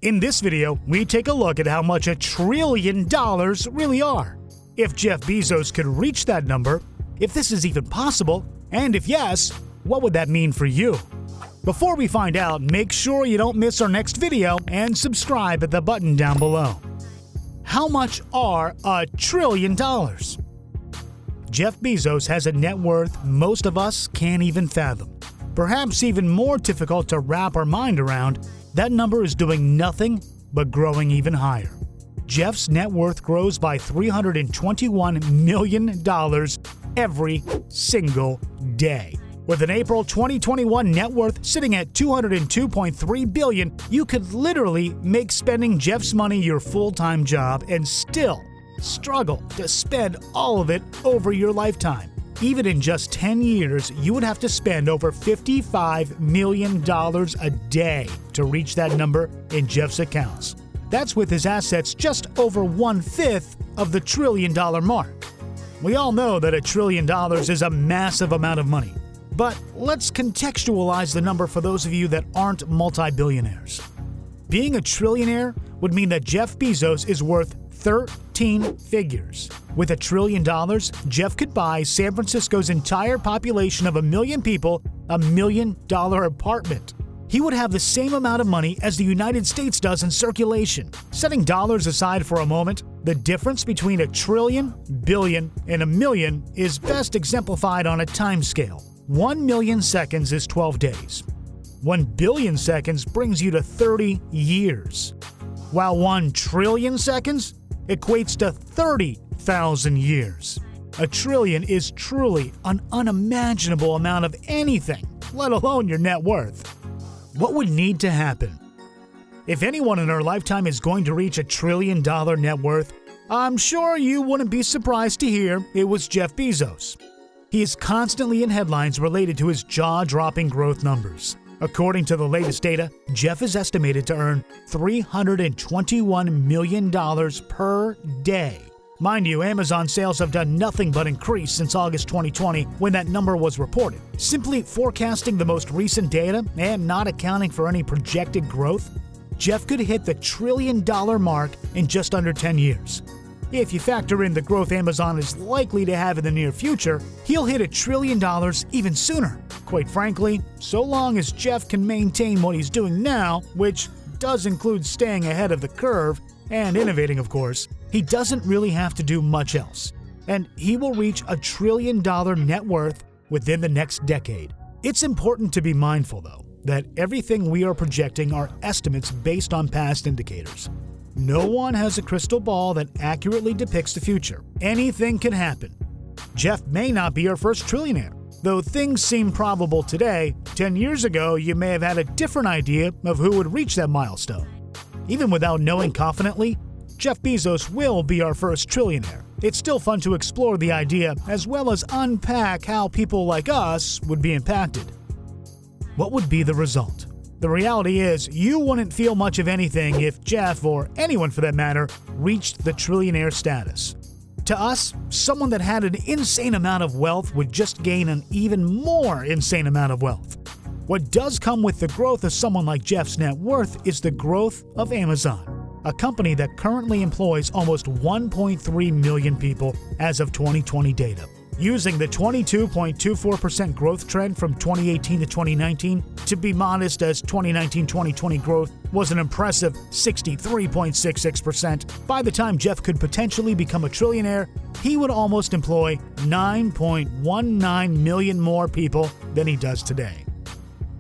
In this video, we take a look at how much $1 trillion really are. If Jeff Bezos could reach that number, if this is even possible, and if yes, what would that mean for you? Before we find out, make sure you don't miss our next video and subscribe at the button down below. How much are $1 trillion? Jeff Bezos has a net worth most of us can't even fathom. Perhaps even more difficult to wrap our mind around, that number is doing nothing but growing even higher. Jeff's net worth grows by $321 million every single day. With an April 2021 net worth sitting at $202.3 billion, you could literally make spending Jeff's money your full-time job and still struggle to spend all of it over your lifetime. Even in just 10 years, you would have to spend over $55 million a day to reach that number in Jeff's accounts. That's with his assets just over 1/5 of the $1 trillion mark. We all know that $1 trillion is a massive amount of money, but let's contextualize the number for those of you that aren't multi-billionaires. Being a trillionaire would mean that Jeff Bezos is worth 13 figures. With $1 trillion, Jeff could buy San Francisco's entire population of 1 million people a $1 million apartment. He would have the same amount of money as the United States does in circulation. Setting dollars aside for a moment, the difference between $1 trillion, billion, and a million is best exemplified on a time scale. 1 million seconds is 12 days. 1 billion seconds brings you to 30 years, while 1 trillion seconds equates to 30,000 years. $1 trillion is truly an unimaginable amount of anything, let alone your net worth. What would need to happen? If anyone in our lifetime is going to reach $1 trillion net worth, I'm sure you wouldn't be surprised to hear it was Jeff Bezos. He is constantly in headlines related to his jaw-dropping growth numbers. According to the latest data, Jeff is estimated to earn $321 million per day. Mind you, Amazon sales have done nothing but increase since August 2020 when that number was reported. Simply forecasting the most recent data and not accounting for any projected growth, Jeff could hit the $1 trillion mark in just under 10 years. If you factor in the growth Amazon is likely to have in the near future, he'll hit $1 trillion even sooner. Quite frankly, so long as Jeff can maintain what he's doing now, which does include staying ahead of the curve and innovating, of course, he doesn't really have to do much else. And he will reach $1 trillion net worth within the next decade. It's important to be mindful, though, that everything we are projecting are estimates based on past indicators. No one has a crystal ball that accurately depicts the future. Anything can happen. Jeff may not be our first trillionaire. Though things seem probable today, 10 years ago you may have had a different idea of who would reach that milestone. Even without knowing confidently, Jeff Bezos will be our first trillionaire. It's still fun to explore the idea as well as unpack how people like us would be impacted. What would be the result? The reality is, you wouldn't feel much of anything if Jeff, or anyone for that matter, reached the trillionaire status. To us, someone that had an insane amount of wealth would just gain an even more insane amount of wealth. What does come with the growth of someone like Jeff's net worth is the growth of Amazon, a company that currently employs almost 1.3 million people as of 2020 data. Using the 22.24% growth trend from 2018 to 2019 to be modest, as 2019-2020 growth was an impressive 63.66%. By the time Jeff could potentially become a trillionaire, he would almost employ 9.19 million more people than he does today.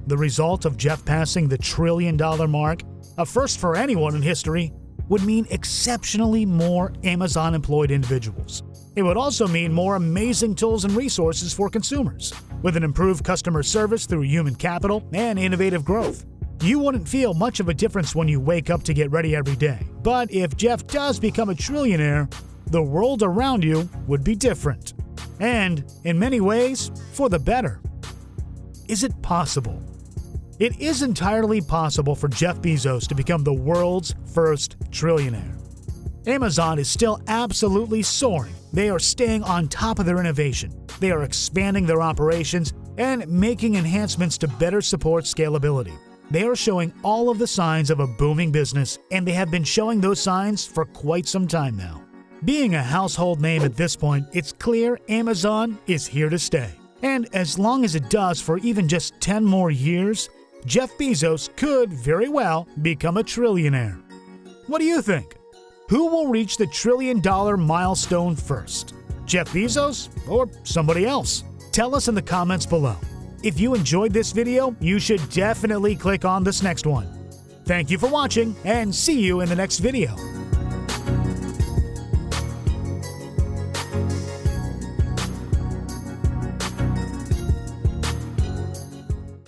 The result of Jeff passing the $1 trillion mark, a first for anyone in history, would mean exceptionally more Amazon-employed individuals. It would also mean more amazing tools and resources for consumers, with an improved customer service through human capital and innovative growth. You wouldn't feel much of a difference when you wake up to get ready every day. But if Jeff does become a trillionaire, the world around you would be different. And, in many ways, for the better. Is it possible? It is entirely possible for Jeff Bezos to become the world's first trillionaire. Amazon is still absolutely soaring. They are staying on top of their innovation. They are expanding their operations and making enhancements to better support scalability. They are showing all of the signs of a booming business, and they have been showing those signs for quite some time now. Being a household name at this point, it's clear Amazon is here to stay. And as long as it does for even just 10 more years, Jeff Bezos could very well become a trillionaire. What do you think? Who will reach the $1 trillion milestone first? Jeff Bezos or somebody else? Tell us in the comments below. If you enjoyed this video, you should definitely click on this next one. Thank you for watching, and see you in the next video.